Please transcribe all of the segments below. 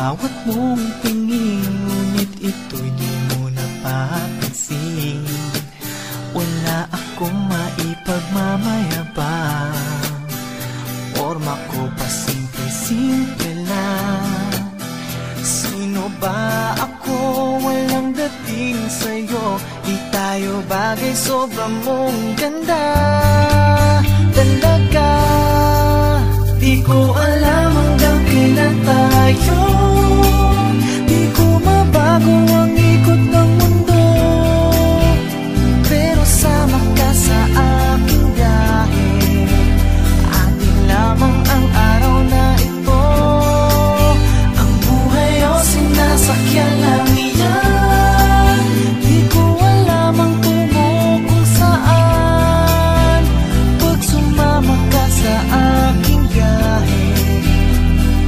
bawat mong tingin, ngunit ito'y di mo napapansin. Wala akong maipagmamayabang, forma ko pa simple-simple lang. Sino ba ako? Walang dating sa'yo, di tayo bagay, sobrang mong ganda. Talaga, di ko alam hanggang kailan tayo. Di ko mabago ang ikot ng mundo, pero sama ka sa aking biyahe. Atin lamang ang araw na ito. Ang buhay o sinasakyan lang iyan. Di ko alam ang tungo kung saan. Pag sumama ka sa aking biyahe,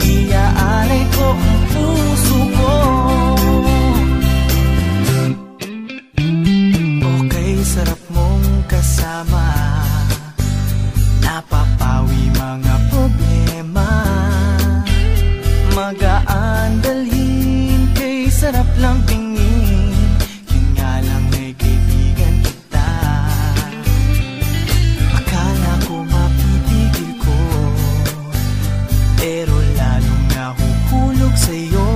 iaalay ko ang puso ko. Okay, sarap mong kasama, napapawi mga problema. Magaan dalhin, kay sarap lang tingin. Yun nga lang ay kaibigan kita. Akala ko mapipigil ko, pero lalong nahuhulog sa'yo.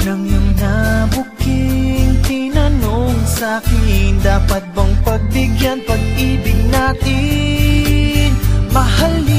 Nang iyong nabuking tinanong sa'kin, dapat bang pagbigyan pag-ibig natin? Mahalin